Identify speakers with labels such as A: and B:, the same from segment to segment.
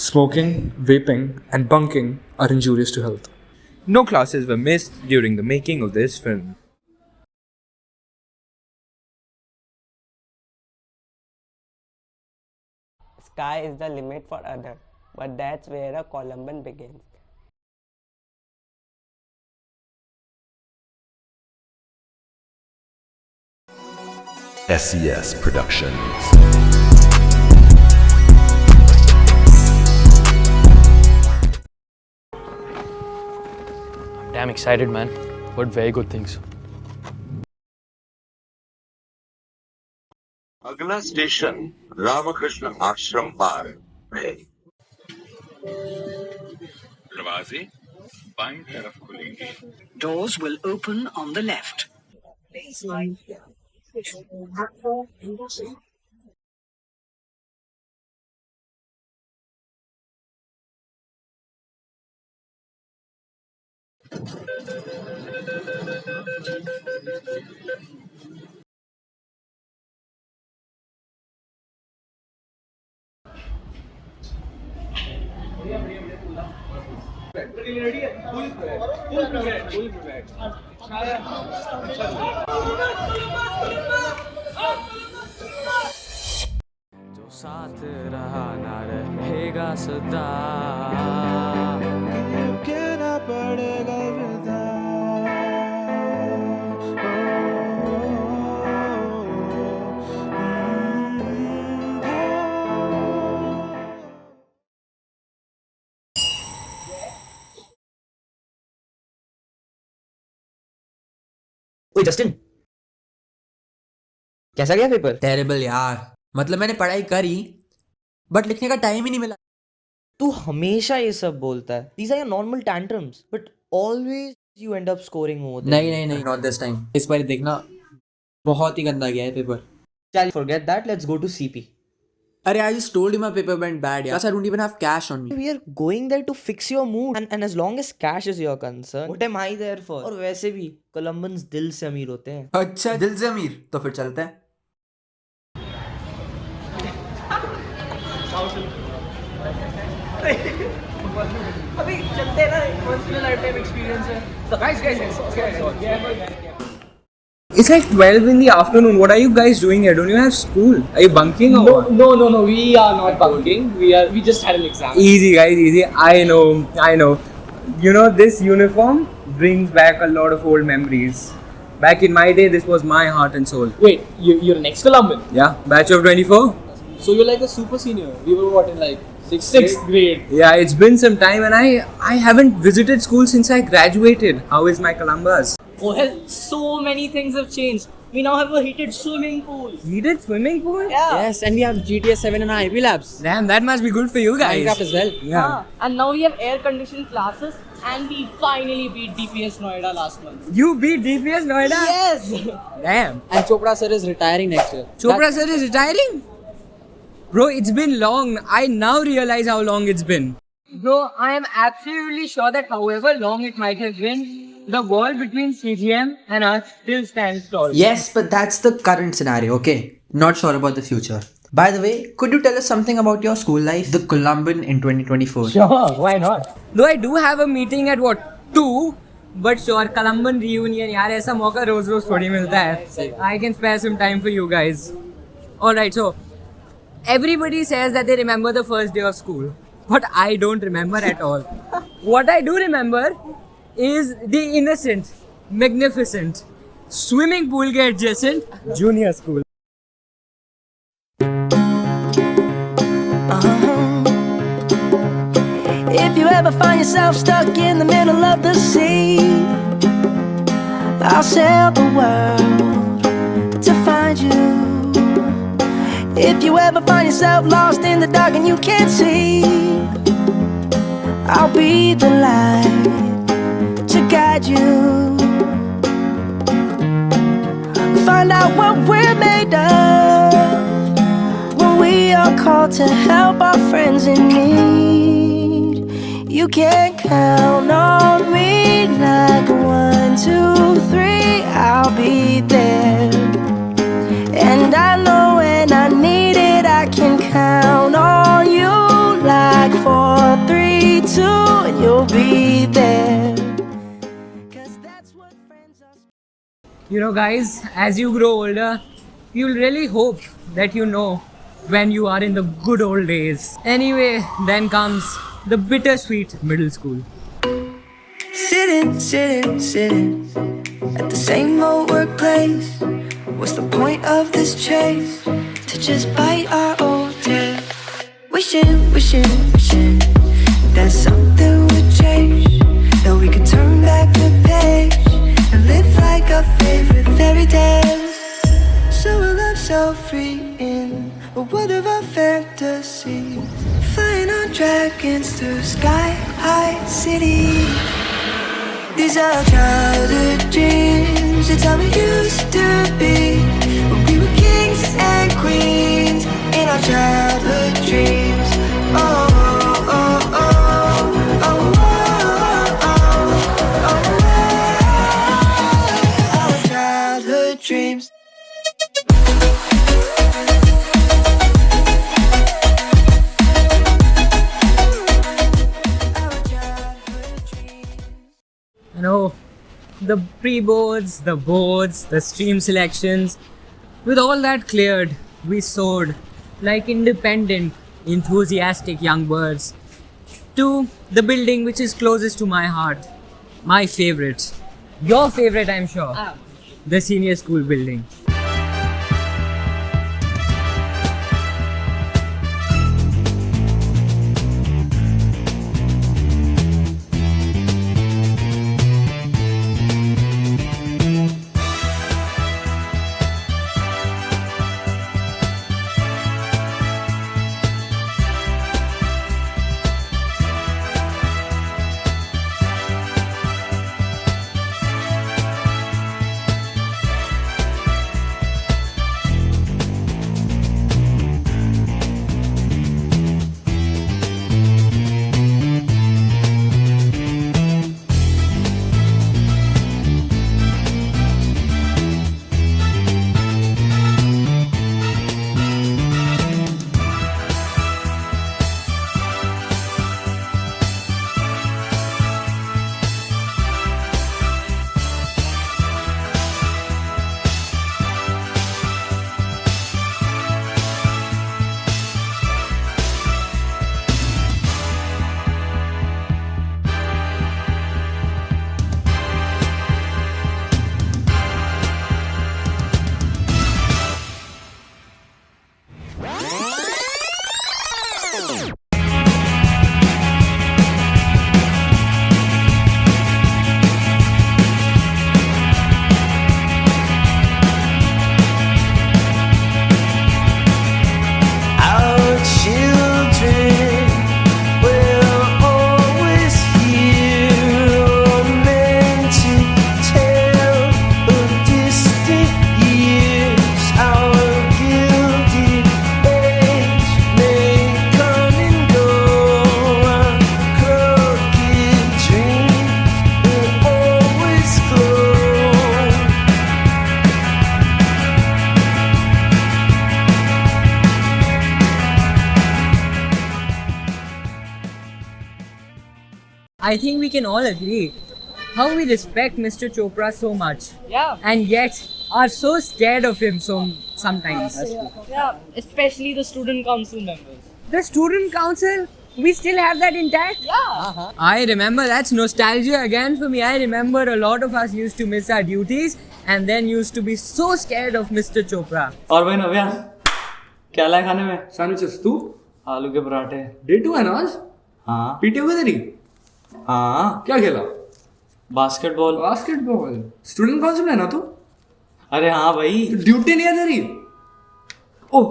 A: Smoking, vaping, and bunking are injurious to health.
B: No classes were missed during the making of this film.
C: Sky is the limit for others, but that's where a Columban begins.
D: SES Productions.
E: Damn excited, man. Heard very good things.
F: अगला station Ramakrishna आश्रम पार है। दरवाजे बाईं तरफ खुलेंगे।
G: Doors will open on the left.
H: जो साथ रहा ना रहेगा सदा कहना पड़ेगा विदा
I: ओए जस्टिन, कैसा गया पेपर?
J: टेरेबल यार, मतलब मैंने पढ़ाई करी बट लिखने का टाइम ही नहीं मिला।
I: तू हमेशा ये सब बोलता है। These are your normal tantrums, but always you end up scoring more than
J: नहीं नहीं नहीं, नॉट दिस टाइम। इस बार देखना बहुत ही गंदा गया है पेपर।
I: चल forget that, let's go to CP.
J: अरे I just told you my paper went bad यार। Plus I don't even have cash on me.
I: We are going there to fix your mood and as long as cash is your concern, what am I there for? और वैसे भी Columbans दिल से अमीर होते हैं।
J: अच्छा दिल से अमीर, तो फिर चलते हैं।
C: अभी चलते ना, once in a lifetime experience है। Guys,
B: It's like 12 in the afternoon. What are you guys doing here? Don't you have school? Are you bunking or what?
E: No. We are not bunking. We just had an exam.
B: Easy, guys, easy. I know. You know, this uniform brings back a lot of old memories. Back in my day, this was my heart and soul.
E: Wait, you're an ex-Columban?
B: Yeah, batch of 24.
E: So you're like a super senior. We were what, in like sixth grade?
B: Yeah, it's been some time and I haven't visited school since I graduated. How is my Columbus?
C: Well, so many things have changed. We now have a heated swimming pool.
B: Heated swimming pool?
C: Yeah.
J: Yes, and we have GTA 7 and IP labs.
B: Damn, that must be good for you guys.
J: Minecraft as well.
B: Yeah.
C: And now we have air-conditioned classes, and we finally beat DPS Noida last month.
B: You beat DPS Noida?
C: Yes.
B: Damn.
J: And Chopra sir is retiring next year.
B: Chopra sir is retiring? Bro, it's been long. I now realize how long it's been.
C: Bro, I am absolutely sure that however long it might have been, the wall between CGM and us still stands tall.
J: Yes, but that's the current scenario, okay? Not sure about the future. By the way, could you tell us something about your school life? The Columban in 2024.
C: Sure, why not?
B: Though I do have a meeting at what, 2? But sure, Columban reunion, यार ऐसा मौका रोज रोज थोड़ी मिलता है. I can spare some time for you guys. Alright, so everybody says that they remember the first day of school, but I don't remember at all. What I do remember is the innocent, magnificent, swimming pool के adjacent junior school.
G: If you ever find yourself stuck in the middle of the sea, I'll sail the world to find you. If you ever find yourself lost in the dark and you can't see, I'll be the light to guide you. Find out what we're made of when we are called to help our friends in need. You can count on me like 1, 2, 3, I'll be there. And I know when I need it, I can count on you like 4, to, and you'll be there. 'Cause that's what friends are.
B: You know, guys, as you grow older, you'll really hope that you know when you are in the good old days. Anyway, then comes the bittersweet middle school.
G: Sitting at the same old workplace. What's the point of this chase? To just bite our old tail. Wishing that something would change. That we could turn back the page and live like our favorite fairy tales. So a love so free in a world of our fantasy. Flying on dragons through sky-high cities. These are childhood dreams. It's how we used to be when we were kings and queens in our childhood dreams. Oh, oh, oh, oh, oh, oh, oh, our childhood dreams.
B: You know, the pre-boards, the boards, the stream selections, with all that cleared, we soared like independent, enthusiastic young birds to the building which is closest to my heart, my favorite, your favorite, I'm sure, the senior school building. I think we can all agree how we respect Mr. Chopra so much.
C: Yeah.
B: And yet are so scared of him sometimes.
C: Yeah, especially the student council members.
B: The student council, we still have that intact?
C: Yeah.
B: I remember, that's nostalgia again for me. I remember a lot of us used to miss our duties and then used to be so scared of Mr. Chopra.
E: और भाई नव्या क्या लाया खाने में?
A: Sandwiches, तू?
E: आलू के पराठे.
A: Day 2 है ना आज?
E: हाँ.
A: पीटी हुई तेरी?
E: हाँ.
A: क्या खेला?
E: बास्केटबॉल.
A: बास्केटबॉल. स्टूडेंट काउंसिल में है ना तू?
E: अरे हाँ भाई.
A: ड्यूटी नहीं है तेरी? ओह.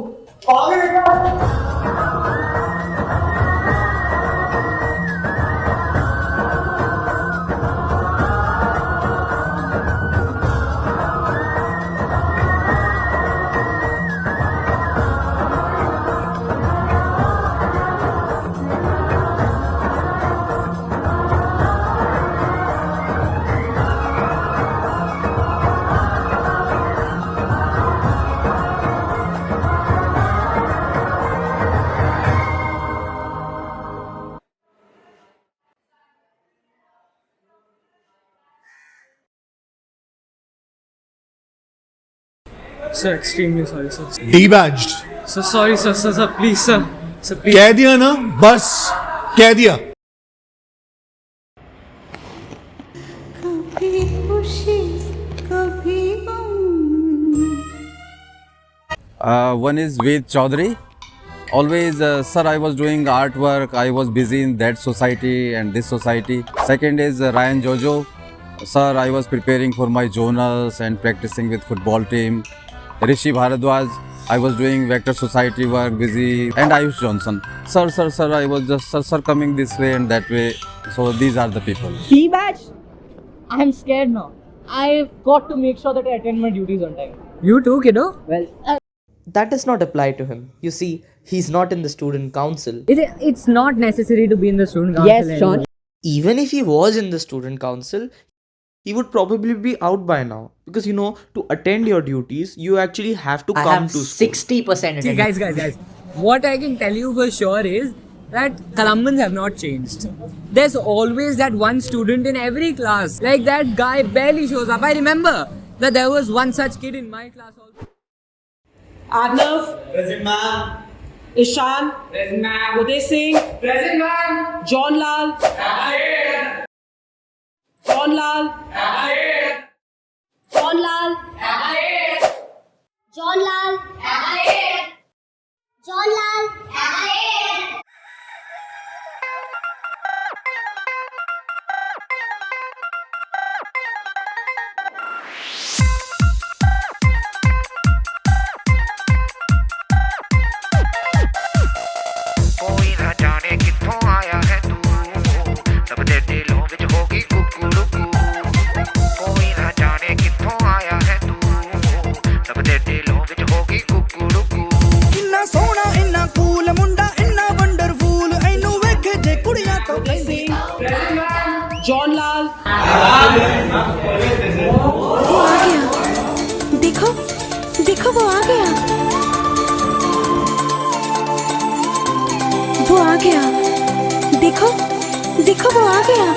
A: Sir, extremely sorry, sir.
D: Debadged.
A: Sir, sorry, sir, please, sir. Sir, please.
D: कह दिया ना, बस कह दिया.
K: One is Ved Chaudhary. Always, sir, I was doing artwork. I was busy in that society and this society. Second is Ryan Jojo. Sir, I was preparing for my journals and practicing with football team. Rishi Bharadwaj. I was doing Vector Society work, busy. And Ayush Johnson. Sir, I was just, sir, coming this way and that way. So these are the people.
B: T-Batch, I'm scared now. I've got to make sure that I attend my duties on time. You too, kiddo? Well,
I: That does not apply to him. You see, he's not in the student council.
B: it's not necessary to be in the student council. Yes, Sean.
I: Even if he was in the student council, he would probably be out by now. Because to attend your duties, you actually have to come to school.
J: 60%
B: See, guys. What I can tell you for sure is that Columbans have not changed. There's always that one student in every class. Like that guy barely shows up. I remember that there was one such kid in my class also.
C: Arnav. Present, ma'am. Ishan. Present, ma'am. Uday Singh. Present, ma'am. John Lal. Present. John Lal. Present. John Lal. Present.
G: John Lal. John Lal.
H: कोई ना जाने कित्थों आया है तू सबदे दिलों विच होगी कुकुड़ुकू कोई ना जाने कित्थों आया है तू सबदे दिलों विच होगी कुकुड़ुकू
G: इन्ना सोहना इन्ना कूल मुंडा इन्ना वंडरफुल एनू वेखे जे कुड़ियां तो कहंदी
C: John Lal.
G: वो आ गया देखो देखो वो आ गया वो आ गया देखो देखो वो आ गया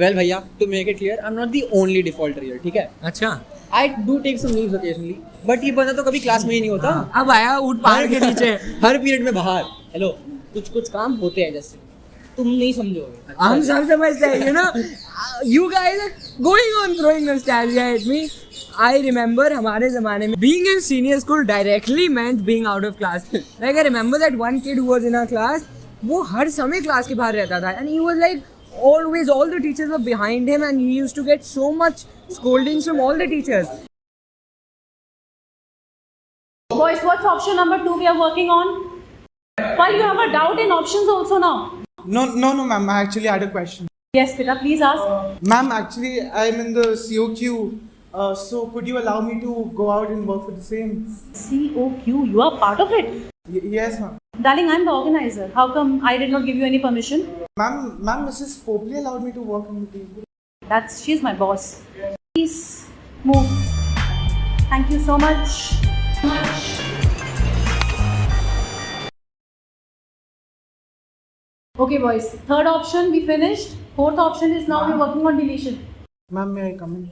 E: Well, भैया, to make it clear, I'm not the only defaulter here, ठीक है?
B: अच्छा,
E: I do take some leaves occasionally, but ये बंदा तो कभी क्लास में ही नहीं होता.
B: अब आया ऊट पहाड़ के नीचे.
E: हर पीरियड में बाहर. हेलो, कुछ काम होते हैं जैसे तुम नहीं समझोगे.
B: हम सब समझते हैं, you guys are going on throwing nostalgia at me. I remember हमारे ज़माने में being in senior school directly meant being out of class. Like I remember that one kid who was in our class, वो हर समय class के बाहर रहता था, and he was like always, all the teachers were behind him and he used to get so much scoldings from all the teachers.
L: Boys, what's option number 2 we are working on? While you have a doubt in options also now.
H: No, ma'am. I actually had a question.
L: Yes, Pita, please ask.
H: Ma'am, actually, I'm in the COQ. So could you allow me to go out and work for the same?
L: COQ, you are part of it?
H: Yes, ma'am.
L: Darling, I'm the organizer. How come I did not give you any permission?
H: Ma'am, Mrs. Popley allowed me to work on the team.
L: She's my boss. Please move. Thank you so much. Okay, boys. Third option we finished. Fourth option is now we're working on deletion.
H: Ma'am, may I come in?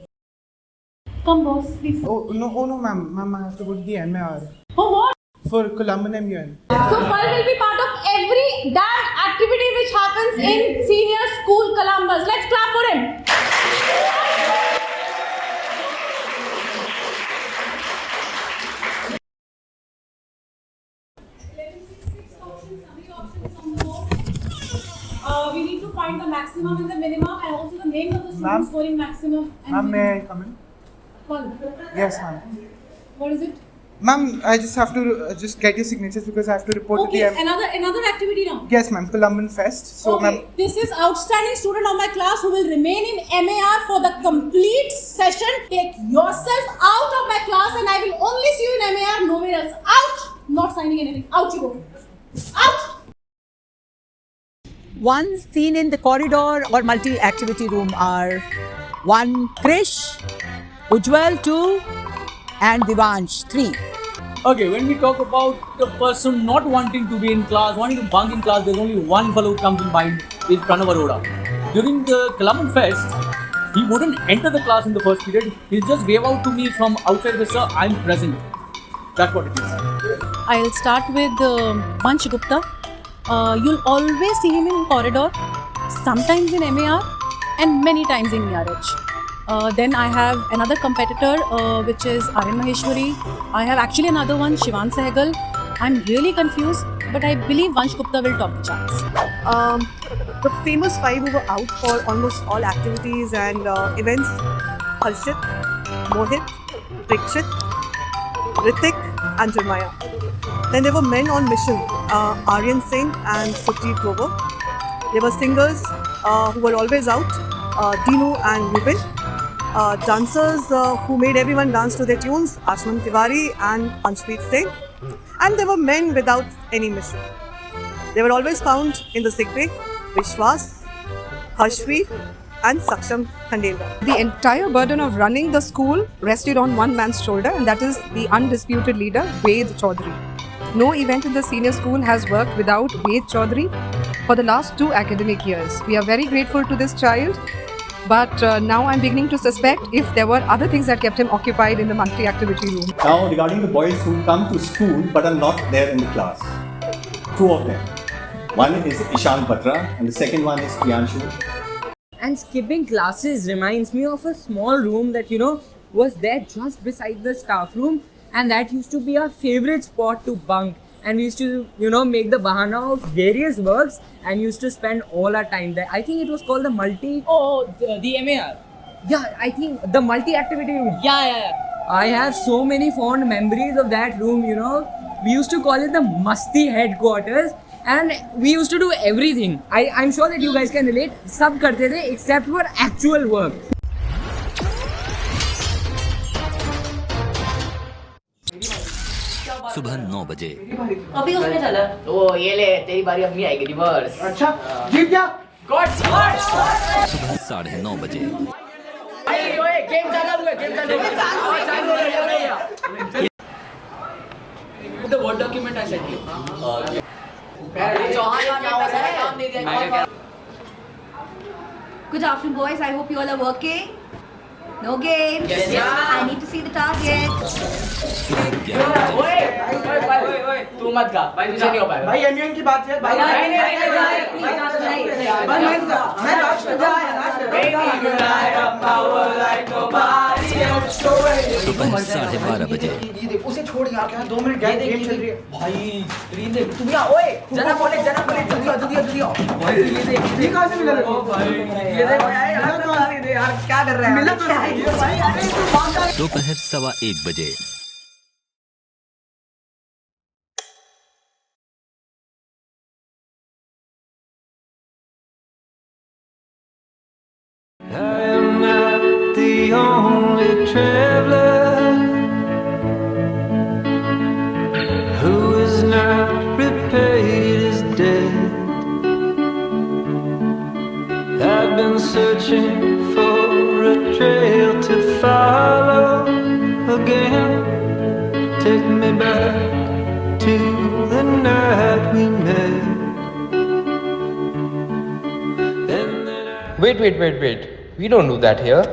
L: Come, boss, please.
H: Oh no, ma'am. Ma'am, I have to go to the MAR.
L: For what?
H: For Columban MUN.
L: So Pearl will be part of every damn activity which happens in senior school Columbus. Let's clap for him. We need to find the maximum and the minimum and also the name of the student scoring maximum.
H: Ma'am, may I come in?
L: Pearl,
H: Yes, ma'am.
L: what is it?
H: Ma'am, I just have to just get your signatures because I have to report
L: Okay,
H: to the
L: another activity now.
H: Yes, ma'am. Columban Fest. So,
L: Okay,
H: ma'am.
L: this is outstanding student of my class who will remain in MAR for the complete session. Take yourself out of my class and I will only see you in MAR, nowhere else. Out! Not signing anything. Out you go. Out!
M: One seen in the corridor or multi-activity room are 1 Krish, Ujjwal 2 and Divansh 3.
E: Okay, when we talk about the person not wanting to be in class, wanting to bunk in class, there's only one fellow who comes in mind, is Pranav Arora. During the Columban Fest, he wouldn't enter the class in the first period. He'll just wave out to me from outside the sir, I'm present. That's what it is.
L: I'll start with Vansh Gupta. You'll always see him in corridor, sometimes in MAR and many times in ERH. Then I have another competitor which is Aryan Maheshwari. I have actually another one, Shivan Sehgal. I'm really confused, but I believe Vansh Gupta will top the charts.
M: The famous five who were out for almost all activities and events: Harshit, Mohit, Prikshit, Ritik, and Jeremiah. Then there were men on mission: Aryan Singh and Sukhjeet Grover. There were singers who were always out: Dinu and Rubin. Dancers who made everyone dance to their tunes: Ashman Tiwari and Anshpreet Singh. And there were men without any mission. They were always found in the sick bay: Vishwas, Harshvi, and Saksham Khandelwal. The entire burden of running the school rested on one man's shoulder, and that is the undisputed leader, Ved Chaudhary. No event in the senior school has worked without Ved Chaudhary for the last 2 academic years. We are very grateful to this child, but now I'm beginning to suspect if there were other things that kept him occupied in the multi-activity room.
D: Now, regarding the boys who come to school but are not there in the class, 2 of them. One is Ishan Batra and the second one is Priyanshu.
B: And skipping classes reminds me of a small room that, was there just beside the staff room, and that used to be our favorite spot to bunk. And we used to, make the bahana of various works and used to spend all our time there. I think it was called the
C: The MAR.
B: Yeah, I think the multi-activity room.
C: Yeah.
B: I have so many fond memories of that room, We used to call it the Masti headquarters, and we used to do everything. I'm sure that you guys can relate. Sab karte the except for actual work.
N: सुबह 9 बजे।
C: अभी उसमें चला तो ये ले तेरी बारी अब नहीं आएगी रिवर्स। अच्छा जीत गया गॉड
N: सुबह 9:30 बजे।
C: ओए गेम चालू है The word document I sent you.
L: Good afternoon, boys. I hope you all are working. No games.
C: Yes, yeah.
L: I need to see the target.
C: ओए तू मत गा भाई तुझे नहीं हो पाएगा भाई एमयूएन की बात है भाई
N: दोपहर 12:30 बजे।
C: उसे छोड़ यार क्या 2 मिनट गेम चल रही है भाई रील देख तू यहाँ ओए जरा बोले जल्दी आओ भाई ये कहाँ से मिला रे ओ भाई ये देख यार क्या कर रहा है मिला तो ये भाई अरे तू बात कर
N: दोपहर 1:15 बजे।
O: I am not the only traveler who is not repaid his debt. I've been searching for a trail to follow again. Take me back to the night we met.
P: Wait. We don't do that here.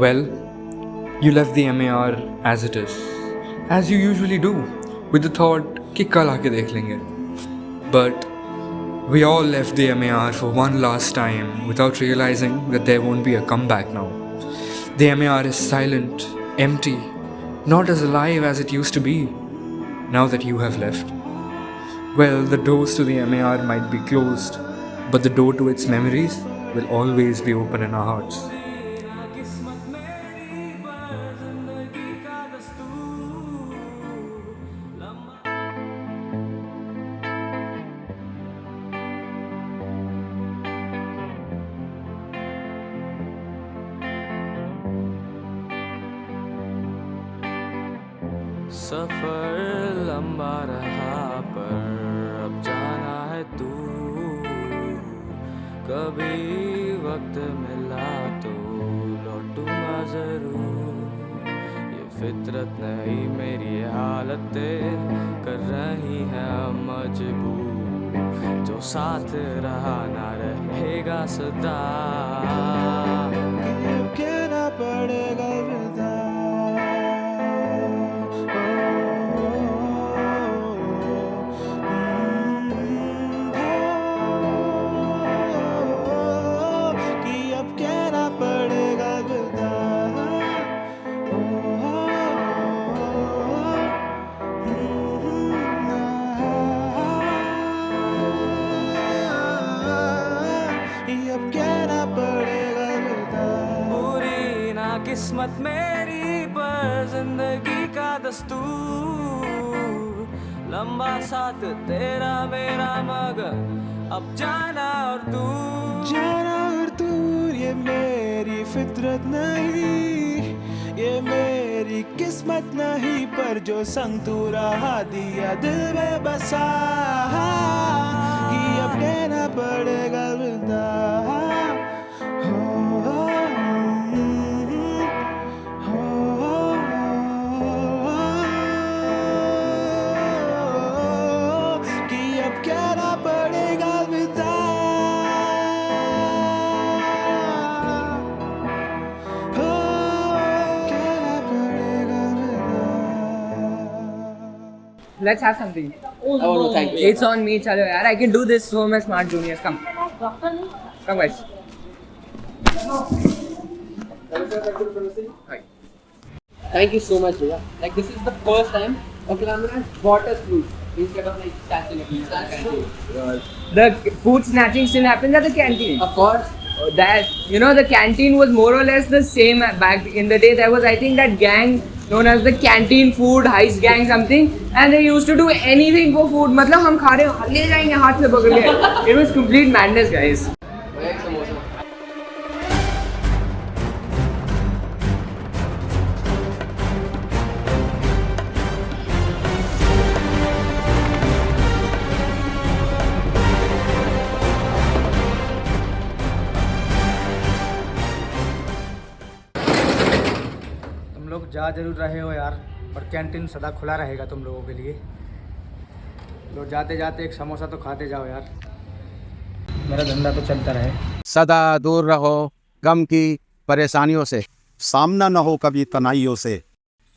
A: Well, you left the MAR as it is, as you usually do, with the thought कि कल आके देख लेंगे. But we all left the MAR for one last time without realizing that there won't be a comeback now. The MAR is silent, empty, not as alive as it used to be, now that you have left. Well, the doors to the MAR might be closed, but the door to its memories will always be open in our hearts.
O: सफर लंबा रहा पर अब जाना है तू, कभी वक्त मिला तो लौटूंगा जरूर। ये फितरत नहीं मेरी हालतें कर रही है मजबूर, जो साथ रहा ना रहेगा सदा, कहना पड़ेगा विदा। किस्मत मेरी पर जिंदगी का दस्तूर, लंबा साथ तेरा मेरा मगर अब जाना और दूर। ये मेरी फितरत नहीं, ये मेरी किस्मत नहीं, पर जो संग तू रहा दिया दिल में बसा, कि अब कहना पड़ेगा विदा।
B: Let's have something.
C: Oh no, thank you.
B: It's on me, chalo yaar. I can do this for my smart juniors. Come. Come guys. Hi.
C: Thank you so much, Riya. Like this is the first time a Columban has bought us food instead of like snatching it.
B: The food snatching still happens at the canteen.
C: Of course.
B: That, you know, the canteen was more or less the same back in the day. There was, I think, that gang known as the canteen food heist gang something, and they used to do anything for food. मतलब हम खा रहे हैं, ले जाएंगे हाथ से पकड़ के. It was complete madness, guys.
Q: जा जरूर रहे हो यार, पर कैंटीन सदा खुला रहेगा तुम लोगों के लिए। लो जाते जाते एक समोसा तो खाते जाओ यार, मेरा धंधा तो चलता रहे।
R: सदा दूर रहो गम की परेशानियों से,
D: सामना न हो कभी तनाइयों से,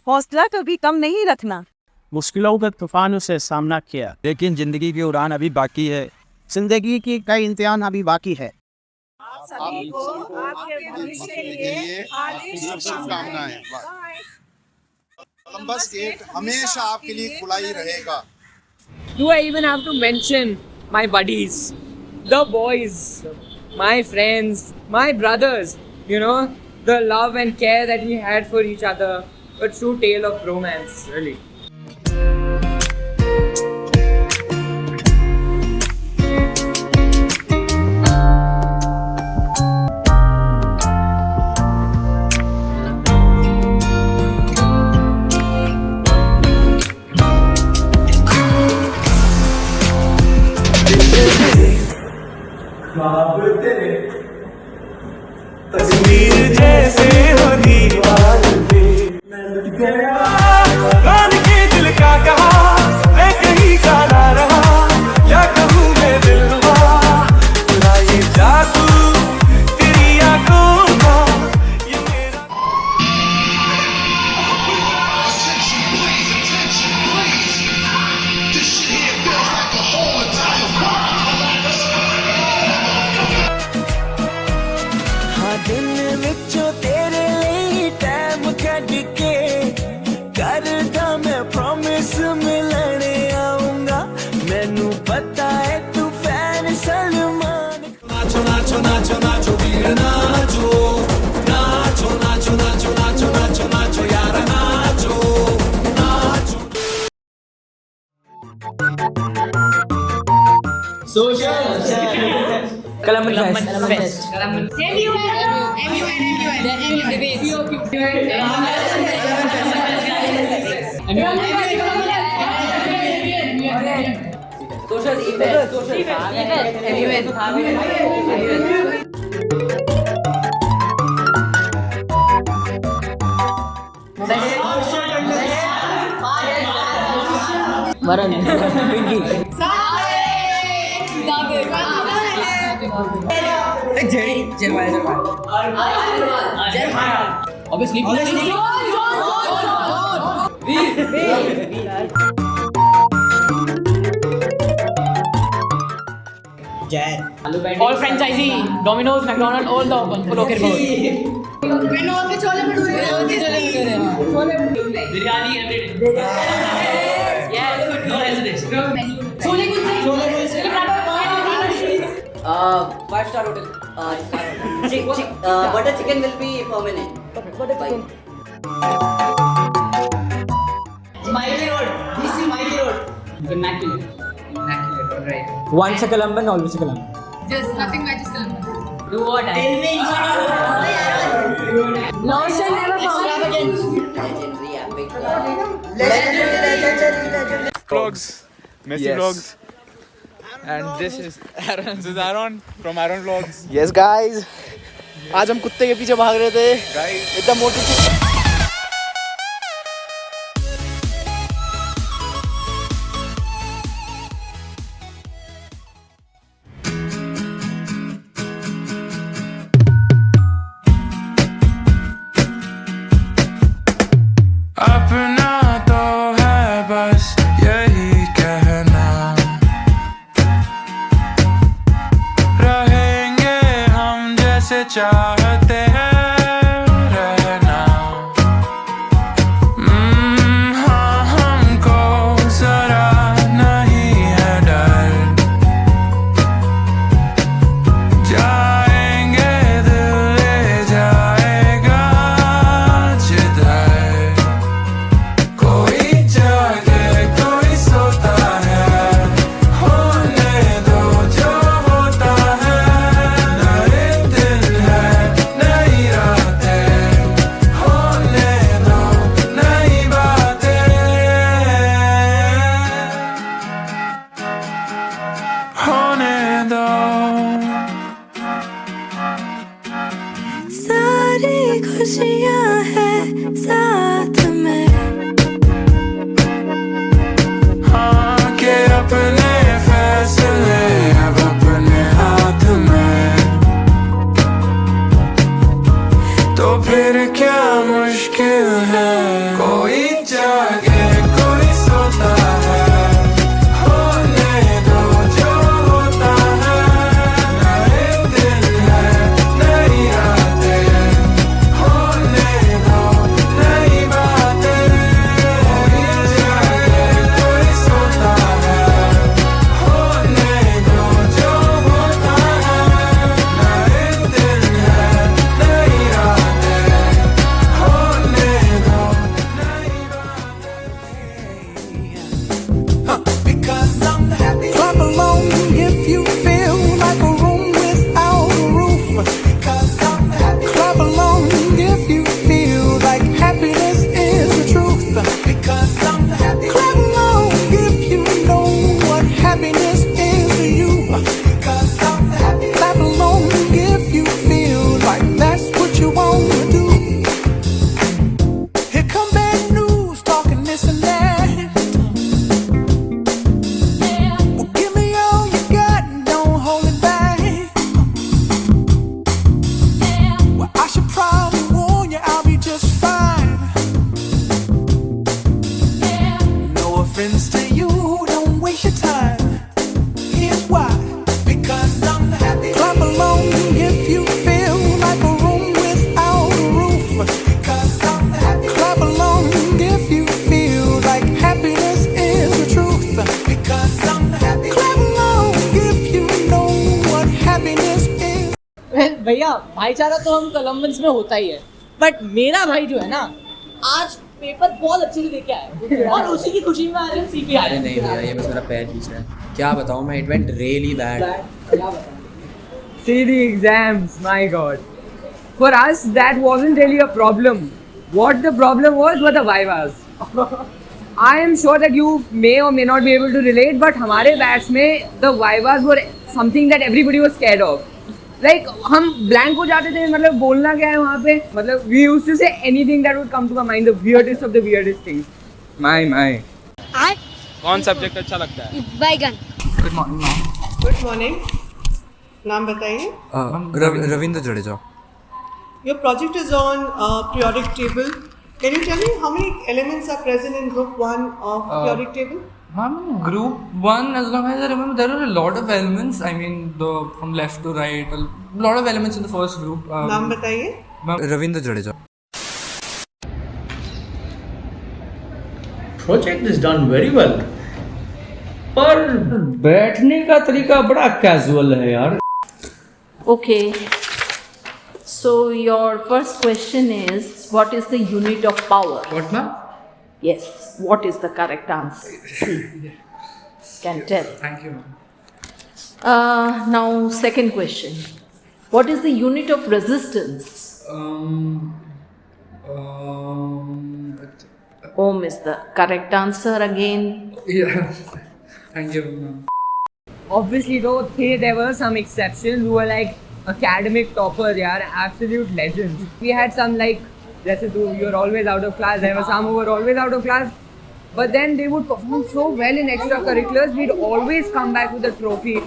M: हौसला कभी कम नहीं रखना।
Q: मुश्किलों के तूफानों से सामना किया,
R: लेकिन जिंदगी की उड़ान अभी बाकी है, जिंदगी की कई इम्तिहान अभी बाकी है।
M: सभी को आपके भविष्य के लिए हार्दिक शुभकामनाएं।
D: कोलंबस गेट हमेशा आपके लिए खुला ही रहेगा।
B: Do I even have to mention my buddies, the boys, my friends, my brothers? You know, the love and care that we had for each other. A true tale of romance, really.
O: तस्वीर जैसे हो दीवार पे मैं लुट गया, कान के दिल का कहा मैं कहीं का ना रहा, या कहूँ मैं दिलवा बुरा ये जादू तेरी आंखों का, ये मेरा।
G: दिन विचों तेरे लिए टाइम कट के करदा मैं प्रॉमिस मिलने आऊंगा, मैनू पता है तू फैन सलमान।
O: नाचो नाचो नाचो नाचो वीर नाचो, नाचो नाचो नाचो नाचो नाचो नाचो यार नाचो नाचो।
B: Columban Fest.
L: Everywhere.
B: Varun Pinky
E: Obviously. All franchisee, Domino's, McDonald's, all the one full okay board. Biryani every day. Yes, no hesitation. Chole kulche.
C: 5-star hotel. Butter chicken will be permanent. Butter chicken.
E: Miley Road. DC Miley Road. Vernacular.
B: Right. Once a Colombian, always a Colombian.
L: Just nothing matches Colombian.
B: Do what?
L: Lotion never found.
C: Legendary.
P: Vlogs, Messi vlogs, and this is Aaron from Aaron Vlogs.
R: Yes guys, आज हम कुत्ते के पीछे भाग रहे थे एकदम मोटी
O: अपना तो है बस यही कहना, रहेंगे हम जैसे चाहते हैं रहना। हाँ हमको जरा नहीं है डर, जाएंगे दिल ले जाएगा जिधर। कोई जागे कोई सोता है, होने दो जो होता है। नए दिन है नई रातें, होने दो नई बातें, होने दो।
G: सारी खुशियाँ हैं साथ में,
O: हाँ के अपने फैसले अब अपने हाथ में, तो फिर क्या मुश्किल है। कोई जागे कोई सोता है, होने दो जो होता है। नए दिन है नई रातें, होने दो नई बातें। कोई जागे कोई सोता है, होने दो जो होता है। नए दिन है नई रातें, होने दो नई
G: because I'm happy. Clap along if you feel like a room without a roof. Because I'm happy. Clap along if you feel like happiness is the truth. Because I'm happy. Clap along if you know what happiness is to you. Because I'm happy. Clap along if you feel like that's what you want to do. Here come bad news, talking this and that. Well, give me all you got and don't hold it back. Well, I should probably warn you, I'll be just fine. No offense to you, don't waste your time. Here's why. Because I'm happy. Clap along if you feel like a room without a roof. Because I'm happy. Clap along if you feel like happiness is the truth. Because I'm happy. Clap along if you know what happiness is.
B: भैया भाईचारा तो हम कोलंबियंस में होता ही है, but मेरा भाई जो है ना आज पेपर बहुत अच्छे से देके आया और उसी की खुशी में आज सीपी आ रहे हैं।
C: नहीं भैया, ये बस मेरा पैर खींच रहा है। क्या बताऊँ मैं, it went really bad.
B: See the exams, my God. For us, that wasn't really a problem. What the problem was were the vivas. I am sure that you may or may not be able to relate, but हमारे batch में the vivas were something that everybody was scared of. Like हम blank हो जाते थे, मतलब बोलना क्या है वहाँ पे, मतलब we used to say anything that would come to our mind, the weirdest of the weirdest things. My.
P: कौन सब्जेक्ट अच्छा लगता है?
L: बैगन.
B: Good morning, ma'am.
M: Good morning. नाम बताइए.
A: Ravindra Jadeja.
M: Your project is on periodic table. Can you tell me how many elements are present in group 1 of periodic table?
A: Ma'am, group 1, as long as I remember, there are a lot of elements. I mean, from left to right, a lot of elements in the first group.
M: नाम बताइए.
A: Ravindra Jadeja.
E: Project is done very well. पर बैठने का तरीका बड़ा casual है यार.
L: Okay. So your first question is, what is the unit of power?
A: What, ma'am?
L: Yes. What is the correct answer? Can tell.
A: Thank you, ma'am.
L: Now second question. What is the unit of resistance? Ohm is the correct answer again.
A: Yeah. Thank you, ma'am.
B: Obviously though, there were some exceptions who were like academic toppers, yaar, absolute legends. We had some like, जैसे तू, you're always out of class. There were some who were always out of class, but then they would perform so well in extracurriculars. We'd always come back with a trophy.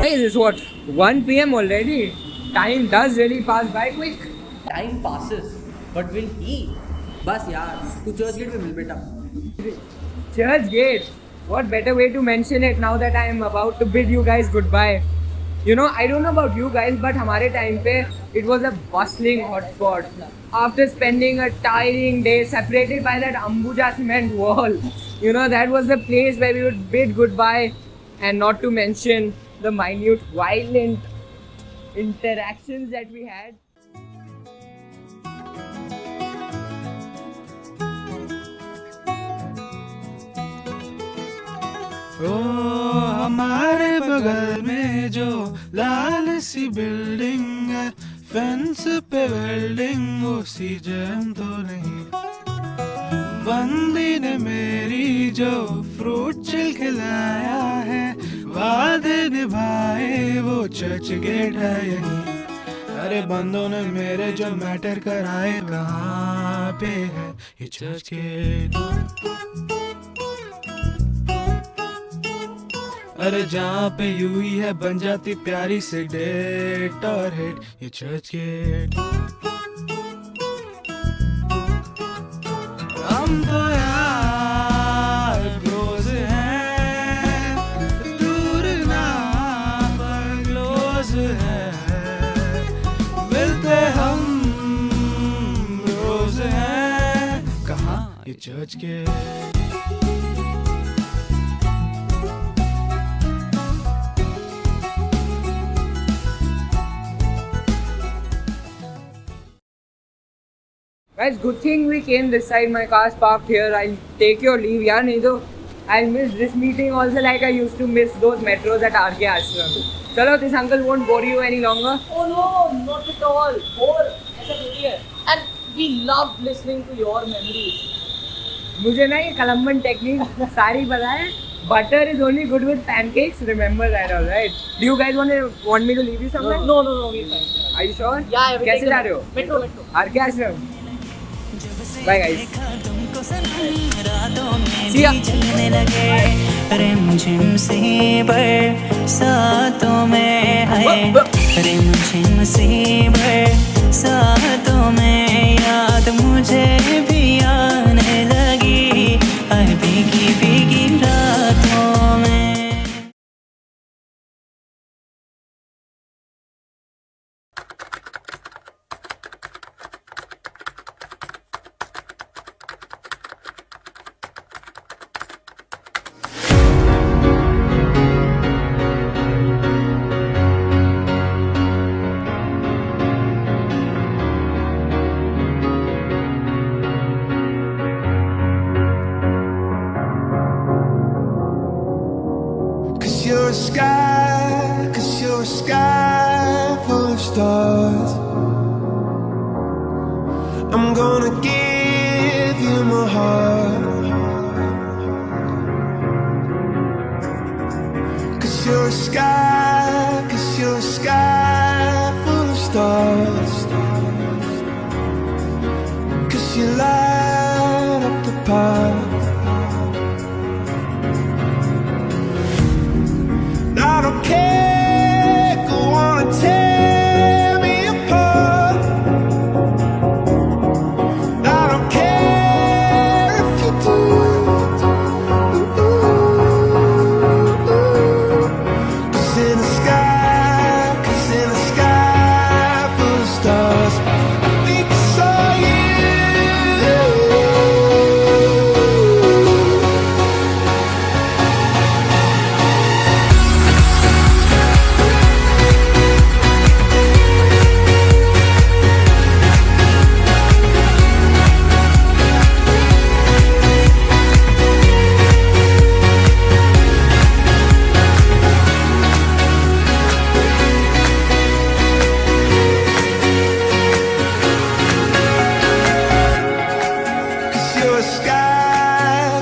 B: Hey, this is what, 1 PM already? Time does really pass by quick.
C: Time passes, but will he? बस यार, तू church gate पे मिल बेटा.
B: Church Gate. What better way to mention it now that I am about to bid you guys goodbye. You know, I don't know about you guys, but हमारे time पे it was a bustling hotspot. After spending a tiring day separated by that Ambuja cement wall, you know, that was the place where we would bid goodbye, and not to mention the minute violent interactions that we had.
O: ओ हमारे बगल में जो लाल सी building है, fence पे welding वो season तो नहीं. बंदी ने मेरी जो फ्रूट चिल खिलाया है, वादे निभाए वो चर्च गेट है यहीं. अरे बंदों ने मेरे जो मैटर कराए, कहाँ पे है ये चर्च गेट. अरे जहाँ पे यूं ही है बन जाती प्यारी सी डेट और हिट, ये चर्च गेट. हम तो यार क्लोज हैं, दूर ना पर क्लोज हैं, मिलते हम रोज हैं. कहाँ ये church gate.
B: Guys, good thing we came this side. My car's parked here. I'll take your leave. यार नहीं तो I'll miss this meeting also like I used to miss those metros at RK Ashram. Chalo, this uncle won't bore you any longer.
E: Oh no, not at all. Bore, ऐसा थोड़ी है. And we loved listening to your memories.
B: मुझे ना ये Columban technique सारी पता है. Butter is only good with pancakes. Remember that, all right? Do you guys want me to leave you somewhere?
E: No, we're fine.
B: Are you sure?
E: Yeah, we'll
B: कैसे
E: take
B: जा
E: the
B: रहे हो?
E: Metro.
B: RK Ashram. Bye guys.
G: See ya. चलने लगे रिमझिम सी बरसातों में है रिमझिम सी बरसातों में याद मुझे भी आने लगी है भीगी भीगी रातों में.
O: Cause you're a sky full of stars. I'm gonna give you my heart. Cause you're a sky full of stars. Cause you light up the path. I don't care, go on and tear me apart. I don't care if you do. Cause in the sky full of stars, I think I saw you.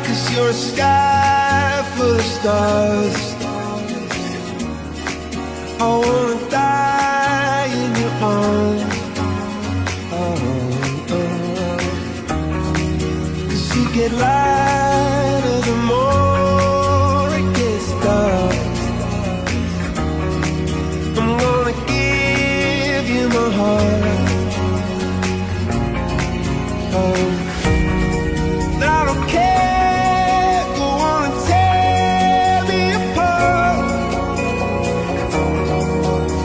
O: Cause you're a sky full of stars. I wanna die in your arms. Cause you get lighter the more it gets dark. I'm gonna give you my heart. I don't care, go on and tear me apart.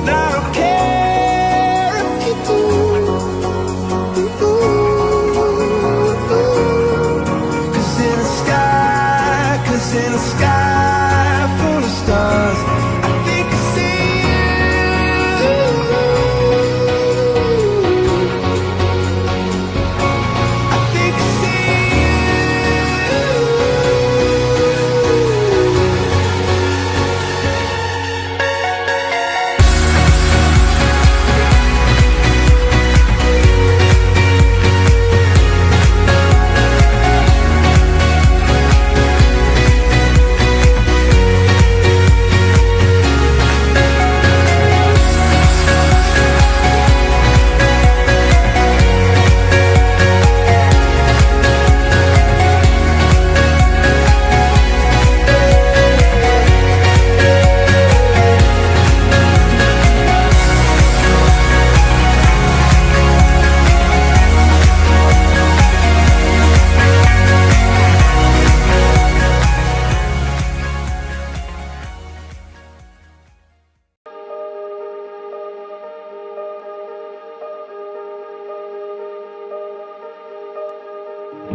O: I don't care if you do. Cause in the sky full of stars, I think I see you. I think I see you.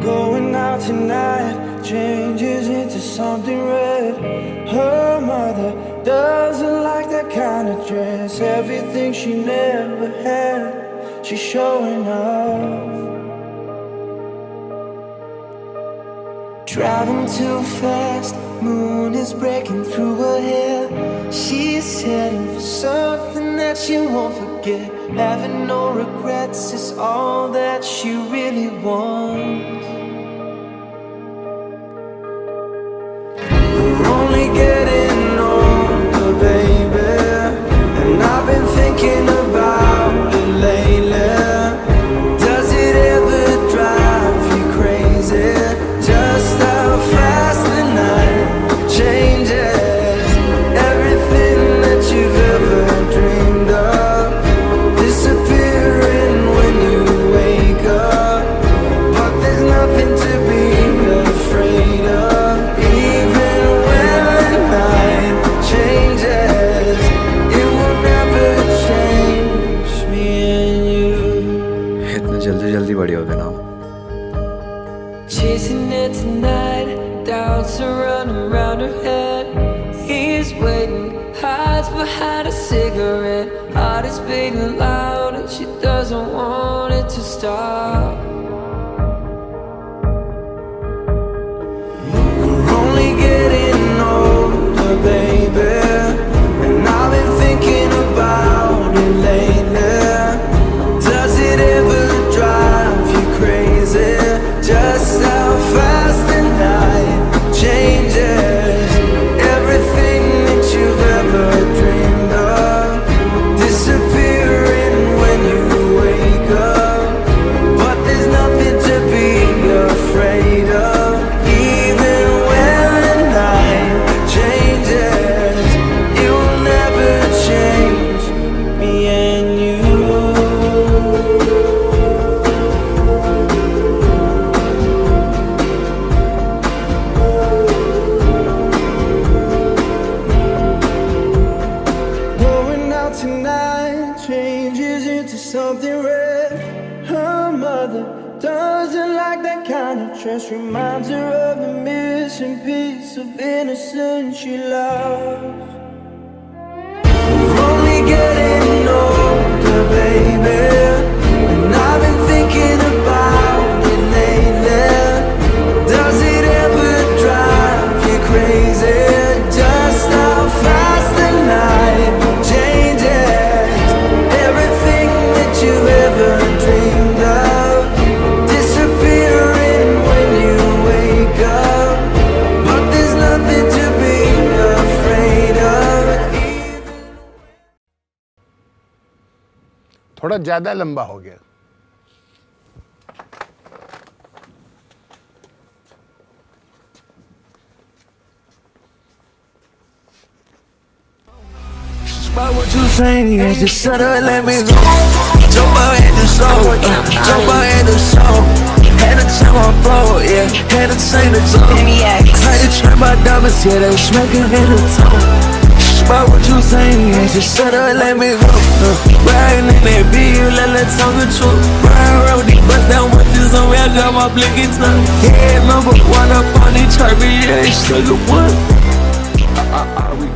S: Going out tonight changes into something red. Her mother doesn't like that kind of dress. Everything she never had, she's showing off. driving too fast, moon is breaking through her hair. She's heading for something that she won't forget. Having no regrets is all that she really wants. We're only getting older, baby, and I've been thinking about it lately. Does it ever drive you crazy? Just how fast the night changes. Everything that you've ever dreamed of disappearing when you wake up. But there's nothing to be afraid of. Even when the night changes, it will never change me and you.
T: इतने जल्दी बड़ी हो गए ना.
S: Chasing it tonight, doubts are running round her head. He's waiting, hides behind a cigarette. Heart is beating loud and she doesn't want it to stop. We're only getting older, baby, and I've been thinking about it lately. Does it ever drive you crazy? Just how fast the night changes. Everything that you've ever dreamed of disappearing when you wake up. But there's nothing to be afraid of. Even when the night changes, it will never change me and you. Going out tonight changes into something red. Her mother doesn't like that kind of dress. Reminds her of the missing piece of innocence she loves. We're only getting older, baby, and I've been thinking about it lately. Does it ever drive you crazy? Just how fast the night changes. Everything that you ever dreamed of disappearing when you wake up. But there's nothing to be afraid of.
U: थोड़ा ज्यादा लंबा हो गया.
S: About what you saying, yeah, just shut up and let me go. Jump out at the show, jump out at the show. Had to turn my flow, yeah, had to change the tone. Had to try my diamonds, yeah, they was smoking in the tone. About what you saying, yeah, just shut up and let me go. Riding in that beat, you let that tongue control. Riding around with these busts down watches on me, I got my blinky tongue. Yeah, number one up on the chart, but yeah, it's sugar one. We